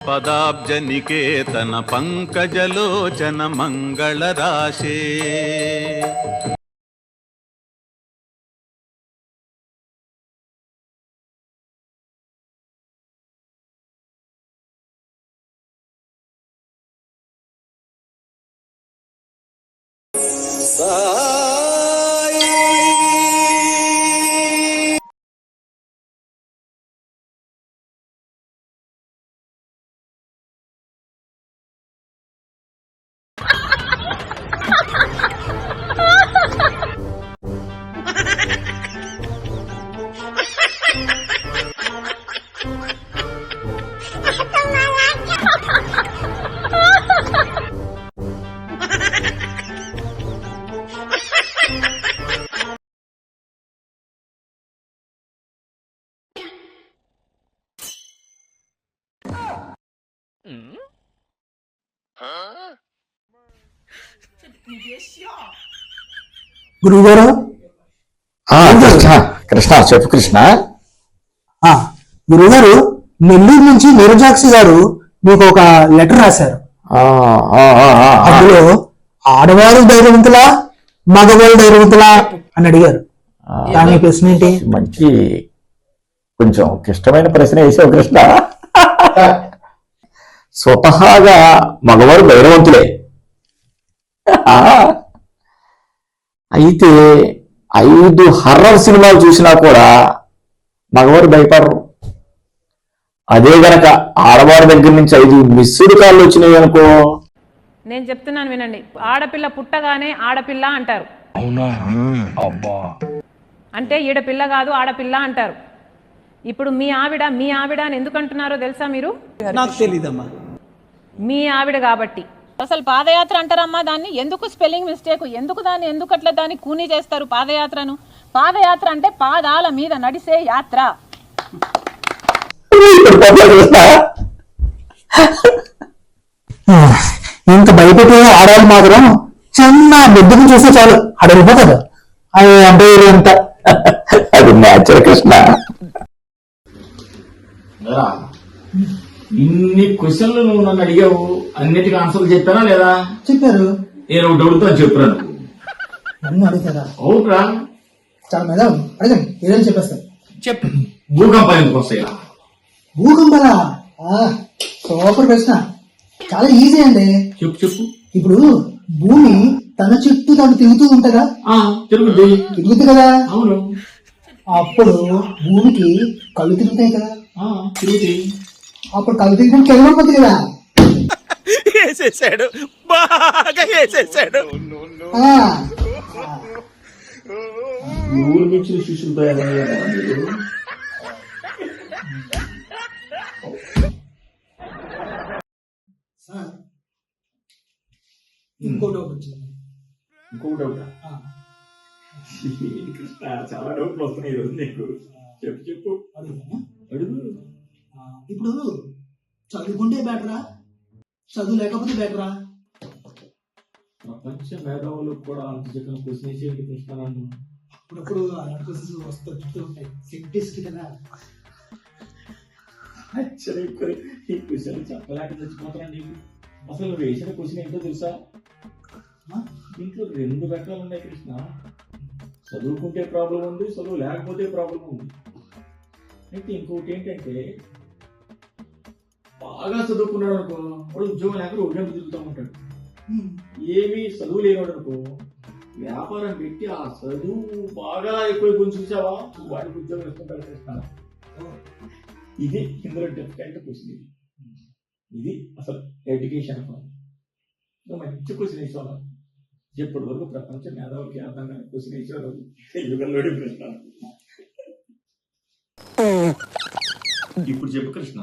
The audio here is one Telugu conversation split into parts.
పదాబ్జ నికేతన పంకజలోచన మంగళ రాశే గురువుగారు కృష్ణ చెప్పు కృష్ణ. గురువుగారు నెల్లూరు నుంచి నీరజాక్షి గారు మీకు ఒక లెటర్ రాశారు. అందులో ఆడవారు ధైర్యవంతులా మగవారు ధైర్యవంతులా అని అడిగారు. దాని ప్రశ్న ఏంటి? మంచి కొంచెం క్లిష్టమైన ప్రశ్న వేసావు కృష్ణ. స్వతహాగా మగవారు ధైర్యవంతులే, అయితే 5 హర్రర్ సినిమాలు చూసినా కూడా మగవారు భయపడరు. అదే గనక ఆడవారి దగ్గర నుంచి 5 మిస్డ్ కాళ్ళు వచ్చినాయి అనుకో. నేను చెప్తున్నాను వినండి. ఆడపిల్ల పుట్టగానే ఆడపిల్ల అంటారు. అవునా? అబ్బా, అంటే ఈడపిల్ల కాదు ఆడపిల్ల అంటారు. ఇప్పుడు మీ ఆవిడ అని ఎందుకు అంటున్నారో తెలుసా మీరు? నాకు తెలీదమ్మా. మీ ఆవిడ కాబట్టి. అసలు పాదయాత్ర అంటారమ్మా దాన్ని. ఎందుకు స్పెల్లింగ్ మిస్టేక్? ఎందుకు అట్లా దాన్ని కూనీ చేస్తారు పాదయాత్రను? పాదయాత్ర అంటే పాదాల మీద నడిసే యాత్ర. ఇంత భయపెట్టే ఆడవాళ్ళు మాత్రం చిన్న బిడ్డను చూస్తే చాలు అడగిపోతారు. అది అంటే ఎంత అది న్యాచురల్ కృష్ణ. ఇన్ని క్వశ్చన్లు నువ్వు నన్ను అడిగావు, అన్నిటికీ ఆన్సర్లు చెప్పానా లేదా? చెప్పారు. నేను ఒకటి అడుగుతాను, చెప్పురా. నన్ను అడుగుతారా? అవుట్రా, చాలా మీద అడగండి, ఏదైనా చెప్పేస్తాను. చెప్పు. భూకంపాలు ఎందుకు వస్తాయి? భూకంపాలా? సూపర్ ప్రశ్న, చాలా ఈజీ అండి. చెప్పు. ఇప్పుడు భూమి తన చుట్టూ తను తిరుగుతూ ఉంటదా? తిరుగుతుంది కదా. అవును. అప్పుడు భూమికి కళ్ళు తిరుగుతాయి కదా. తిరుగుతాయి. అప్పుడు కళ్ళు తిరిగి కింద పడుతుంది కదా. వేసేసాడు, బాగా వేసేసాడు. ఊరు నుంచి శిష్యులతో ఇంకోటి వచ్చింది. ఇంకొక డౌట్. చాలా డౌట్లు వస్తున్నాయి ఈరోజు నీకు. చెప్పు. అడుగు. ఇప్పుడు చదువుకుంటే బెటరా, చదువు లేకపోతే బెటరా? ప్రపంచ మేధావులకు కూడా అంత చెప్పిన క్వశ్చన్ వేసి కృష్ణారాను అప్పుడప్పుడు అలాంటి క్వశ్చన్స్ వస్తూ ఉంటాయి. సైంటిస్ట్ కదా. ఈ క్వశ్చన్ చెప్పలేక తెచ్చిపోతాను నీకు. అసలు నువ్వు వేసిన క్వశ్చన్ ఏంటో తెలుసా? దీంట్లో 2 రకాలు ఉన్నాయి కృష్ణ. చదువుకుంటే ప్రాబ్లం ఉంది, చదువు లేకపోతే ప్రాబ్లం ఉంది. అయితే ఇంకొకటి ఏంటంటే, బాగా చదువుకున్నాడు అనుకో, వాడు ఉద్యోగం లేక ఉద్యోగం తిరుగుతూ ఉంటాడు. ఏమీ చదువు లేనివాడు అనుకో, వ్యాపారం పెట్టి ఆ చదువు బాగా ఎక్కువ కొంచెం చూసావా, వాడికి ఉద్యోగం ఇస్తుంటాడు కృష్ణ. ఇది ఇందులో డిఫరెంట్ క్వశ్చన్. ఇది అసలు ఎడ్యుకేషన్. మంచి క్వశ్చన్ వేసాను. ఇప్పటి వరకు ప్రపంచ మేధావులకి అర్థం కాని క్వశ్చన్ వేసారు. యుగంలోనే కృష్ణ. ఇప్పుడు చెప్పు కృష్ణ,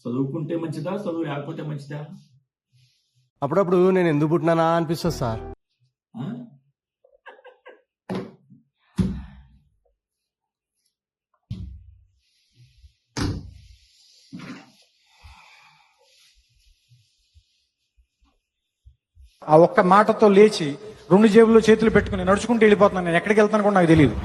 చదువుకుంటే మంచిదా, చదువు లేకపోతే మంచిదా? అప్పుడప్పుడు నేను ఎందుకు పుట్టినానా అనిపిస్తుంది సార్. ఆ ఒక్క మాటతో లేచి 2 జేబుల్లో చేతులు పెట్టుకుని నడుచుకుంటూ వెళ్ళిపోతున్నాను. నేను ఎక్కడికి వెళ్తాను కూడా నాకు తెలియదు.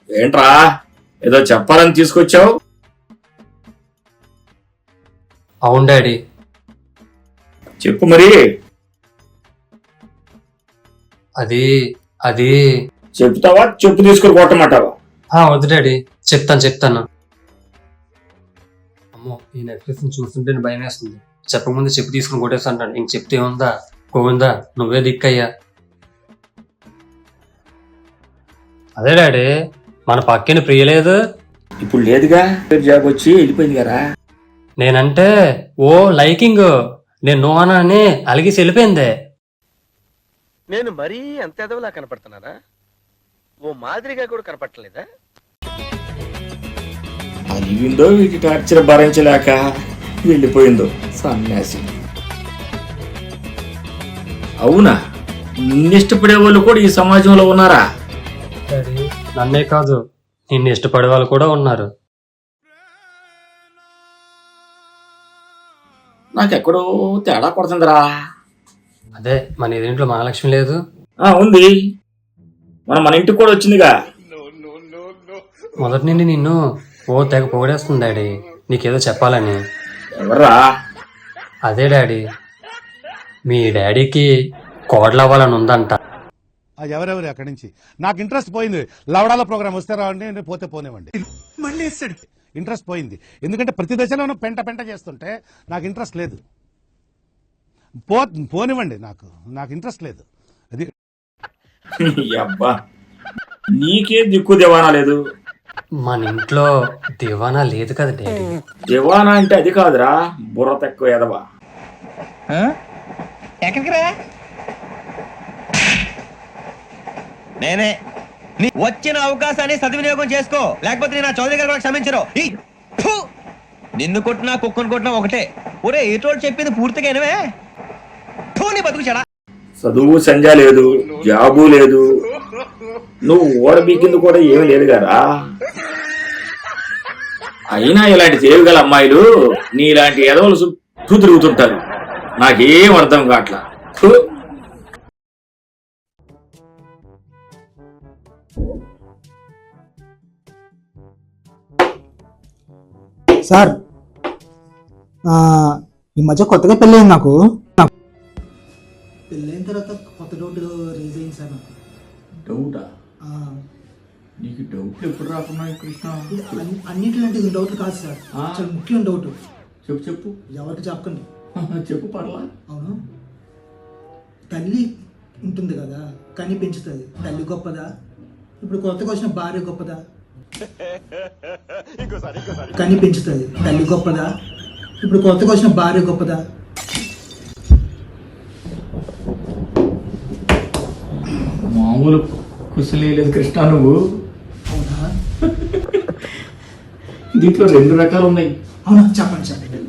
ఏంట్రా ఏదో చెప్పాలని తీసుకొచ్చావు? అవును డాడీ. చెప్పు మరి. అది అది చెప్తావా చెప్పు తీసుకుని కొట్టమంటావా? వద్దు డాడీ, చెప్తాను. అమ్మో, ఈ నెట్ఫ్లిక్స్ చూస్తుంటే భయం వేస్తుంది. చెప్పకముందు చెప్పు తీసుకుని కొట్టేస్తా అంటాడు. ఇంక చెప్తే ఉందా గోవిందా, నువ్వే దిక్కయ్యా. అదే డాడీ, మన పక్కన ప్రియ లేదు. ఇప్పుడు లేదుగా, జాబ్ వచ్చి వెళ్ళిపోయింది కదా. నేనంటే ఓ లైకింగ్, నేను నో అనా అని అలిగేసి వెళ్ళిపోయిందే. నేను మరీ అంత ఎదవలా కనపడుతున్నానా? ఓ మాదిరిగా కూడా కనపడలేదా? అలిగిందో వీటి టార్చర్ భరించలేక వెళ్ళిపోయిందో సన్యాసి. అవునా, నిన్నిష్టపడే వాళ్ళు కూడా ఈ సమాజంలో ఉన్నారా? డాడీ, నన్నే కాదు, నిన్ను ఇష్టపడే వాళ్ళు కూడా ఉన్నారు. నాకెక్కడో తేడా కొడుతుందిరా. అదే మన ఎదురింట్లో మహాలక్ష్మి లేదు. ఉంది, మన ఇంటికి కూడా వచ్చిందిగా. మొదటి నుండి నిన్ను ఓ తెగ పొగడేస్తుంది డాడీ, నీకేదో చెప్పాలని. ఎవర్రా? అదే డాడీ, మీ డాడీకి కోడలు అవ్వాలని ఉందంట. ఎవరెవరు అక్కడి నుంచి నాకు ఇంట్రెస్ట్ పోయింది. లవడాల ప్రోగ్రామ్ వస్తే రావండి, పోతే పోనివ్వండి. మళ్ళీ ఇంట్రెస్ట్ పోయింది, ఎందుకంటే ప్రతి దశలోనూ పెంట చేస్తుంటే నాకు ఇంట్రెస్ట్ లేదు. పోనివ్వండి, నాకు ఇంట్రెస్ట్ లేదు. అది అబ్బా, నీకే దిక్కు దివానా లేదు. మన ఇంట్లో దివానా లేదు కదా డాడీ. దివానా అంటే అది కాదురా, బుర్ర తక్కువ ఎదవా. నేనే వచ్చిన అవకాశాన్ని సద్వినియోగం చేసుకో, లేకపోతే నేను చౌదరి గారు కూడా క్షమించరు. నిన్ను కొట్టినా కుక్కను కొట్టినా ఒకటే. ఒరే ఏటోడు చెప్పింది పూర్తిగా వినవే. నీ బతుకు చెడా. చదువు సంజా లేదు, జాబు లేదు, నువ్వు ఓడబీకింది కూడా ఏమీ లేదు కదా. అయినా ఇలాంటి చేయగల అమ్మాయిలు నీలాంటి ఎదవలు చుట్టూ తిరుగుతుంటారు. నాకేం అర్థం కావట్లా. సార్, ఈ మధ్య కొత్తగా పెళ్ళయింది నాకు. పెళ్ళైన తర్వాత కొత్త డౌట్ రేజ్ అయింది సార్ నాకు. డౌటా? నీకు డౌట్లు ఎప్పుడు రాకున్నాయి కృష్ణ? అన్నిటిలాంటి డౌట్లు కాదు సార్, చాలా ముఖ్యమైన డౌట్. చెప్పు. ఎవరికి చెప్పకండి. చెప్పు పర్లా. అవును, తల్లి ఉంటుంది కదా, కని పెంచుతుంది. తల్లి గొప్పదా, ఇప్పుడు కొత్తగా వచ్చిన భార్య గొప్పదా? కని పెంచుతుంది. తల్లి గొప్పదా, ఇప్పుడు కొత్తగా వచ్చిన భార్య గొప్పదా? మామూలు కుశలే లేదు కృష్ణ నువ్వు. అవునా? దీంట్లో 2 రకాలు ఉన్నాయి. అవునా, చెప్పండి.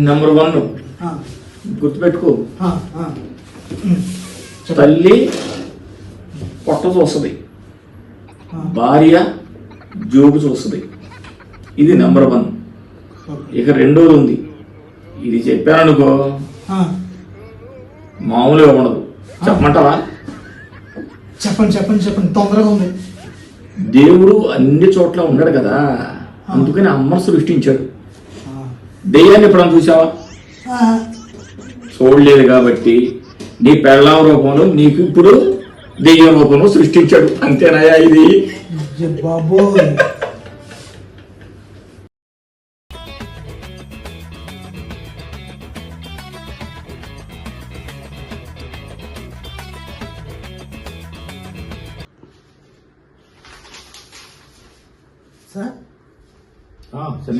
నెంబర్ 1 ఆ, గుర్తుపెట్టుకో, ఆ, ఆ. తల్లి పొట్ట చూస్తుంది, భార్య జోబు చూస్తుంది. ఇది నెంబర్ 1. ఇక 2వది ఉంది, ఇది చెప్పాననుకో మామూలుగా ఉండదు. చెప్పమంటావా? చెప్పండి, తొందరగా ఉంది. దేవుడు అన్ని చోట్ల ఉన్నాడు కదా, అందుకని అమ్మను సృష్టించాడు. దెయ్యాన్ని ఎప్పుడన్నా చూసావా? చూడలేదు కాబట్టి నీ పెళ్ళాం రూపంలో నీకు ఇప్పుడు దెయ్యం రూపంలో సృష్టించాడు. అంతేనాయా ఇది? బాబోయ్, సార్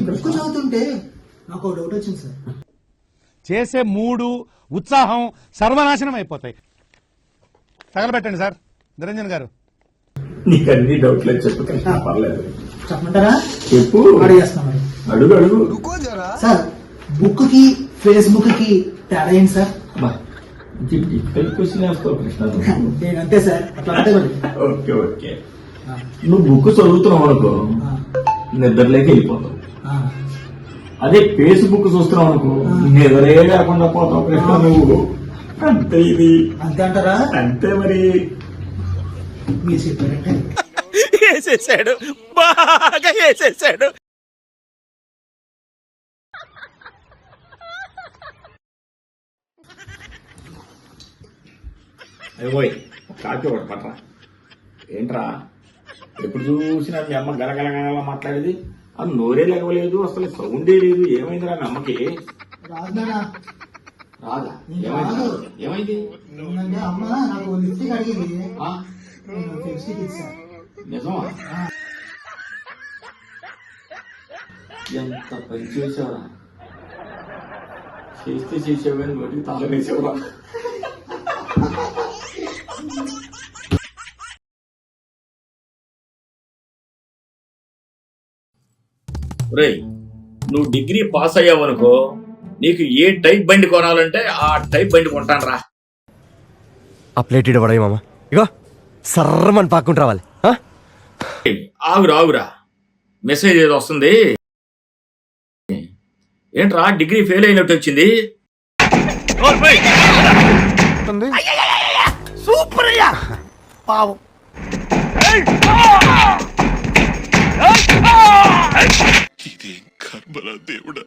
బుక్ చదువుతుంటే నాకు ఒక డౌట్ వచ్చింది సార్. చేసే మూడు ఉత్సాహం సర్వనాశనం అయిపోతాయి. తగలబెట్టండి సార్ నిరంజన్ గారు. నీకు అన్ని డౌట్లు చెప్పు కృష్ణ, పర్లేదు. చెప్పమంటారా? చెప్పు. అడిగేస్తాను. అడుగు. సార్, బుక్ కి ఫేస్బుక్ కి తేడా ఏంటి సార్? డిఫికల్ట్ క్వశ్చన్ వేస్తావు కృష్ణ. నేనంతే సార్, అట్లా అంటే ఓకే. నువ్వు బుక్ చదువుతున్నావు అనుకో, నిద్రలోకి వెళ్ళిపోతావు. అదే ఫేస్బుక్ చూస్తున్నావు అనుకో, నిద్రే లేకుండా పోతావు కృష్ణ నువ్వు. అంతే ఇది. అంతే అంటారా? అంతే మరి. మీరు చెప్పారంటే వేసేసాడు, బాగా వేసేసాడు. అయ్యోయ్ కాకి ఒకటి పట్రా. ఏంట్రా ఎప్పుడు చూసినా మీ అమ్మ గలగలగల మాట్లాడేది, అది నోరే లేవలేదు, అసలు సౌండే లేదు. ఏమైందిరా మీ అమ్మకి? రాజునా రాదా? ఏమైంది? ఏమైంది? ఏమంటే అమ్మ నాకు లిప్స్టిక్ అడిగింది, ఆ? నేను లిప్స్టిక్ ఇచ్చా. నిజమా? ఎంత పని చేసావురా. చేస్తే చేసావు కానీ నోటికి తాళం వేసావురా. రేయ్, నువ్వు డిగ్రీ పాస్ అయ్యావు అనుకో, నీకు ఏ టైప్ బండి కొనాలంటే ఆ టైప్ బండి కొంటాను రా. ఆ ప్లేట్ ఇడ పడవి మామ, ఇగో సర్రమని పాక్కుంటూ రావాలి. ఆగురా మెసేజ్ ఏదో వస్తుంది. ఏంట్రా డిగ్రీ ఫెయిల్ అయినట్టు వచ్చింది? సూపర్ అయ్యా పావు. దేవుడా,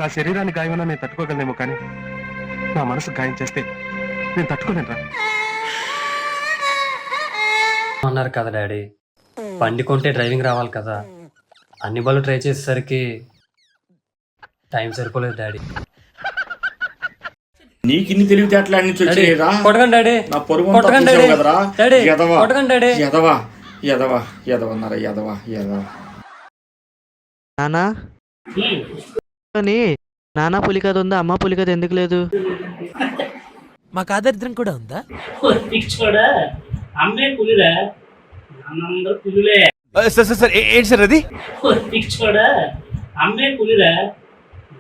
నా శరీరాన్ని గాయమన్నా నేను తట్టుకోగలనేమో, కానీ నా మనసు గాయం చేస్తే నేను తట్టుకోలేనురా. అన్నారు కదా డాడీ, బండి కొంటే డ్రైవింగ్ రావాలి కదా. అన్ని బళ్ళు ట్రై చేసేసరికి టైం సరిపోలేదు డాడీ. నీకు ఇన్ని తెలివితేటలు అన్ని వచ్చేదా? కొట్టకండి డాడీ, నా పొరుగు కొట్టకండి డాడీ, డాడీ ఎదవా కొట్టకండి డాడీ. ఎదవా ఎదవా ఎదవన్నారా? ఎదవా ఎదవా. నానా నానా పులి కథ ఉందా, అమ్మ పులి కథ ఎందుకు లేదు? మాకు ఆదరిద్రం కూడా ఉందా? అమ్మే పులిరా, నాన్నందరూ పులిలే. సార్ ఏంటి సార్ అది? అమ్మే పులిరా,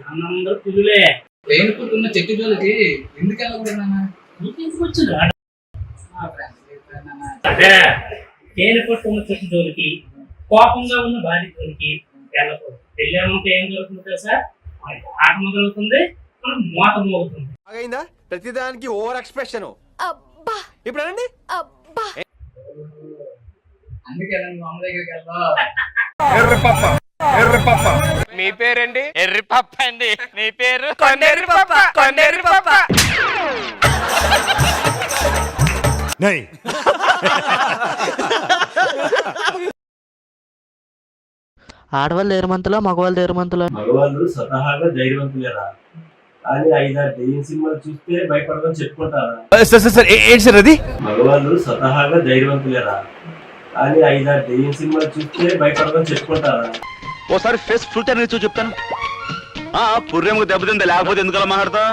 నాన్నందరూ పులిలే. తేనుకుంటున్న చెట్టు జోలికి ఎందుకు వెళ్ళకూడదు? నీకెందుకు వచ్చింది? అదే తేనుకుంటున్న చెట్టు జోలికి, కోపంగా ఉన్న భార్య జోలికి వెళ్ళకూడదు. వెళ్ళామంటే ఏం జరుగుతుంది తెలుసా? ఆట మొదలవుతుంది, మోత మోగుతుంది. ప్రతిదానికి ఓవర్ ఎక్స్ప్రెషన్. ఇప్పుడు అనండి. అందుకే మా అమ్మ దగ్గరికి వెళ్దాం. మీ పేరండి? ఎర్రి పప్ప అండి. మీ పేరు? కొండెర్రి పప్ప. కొండెర్రి పప్ప. ఆడవాళ్ళు ఏరుమంతులా, మగవాళ్ళు ఏరుమంతులా? మగవాళ్ళు స్వతహాగా ధైర్యవంతులేరా, కానీ 5-6 దెయ్యం సినిమాలు చూస్తే భయపడదని చెప్పుకుంటారా? సార్ ఏంటి సార్ అది? మగవాళ్ళు స్వతహాగా ధైర్యవంతులేరా, కానీ 5-6 దెయ్యం సినిమాలు చూస్తే భయపడదని చెప్పుకుంటారా? ఓసారి ఫేస్ ఫుల్ టైం చూ చెప్తాను. పుర్రెముకు దెబ్బతిందా, లేకపోతే ఎందుకలా మాట్లాడతా?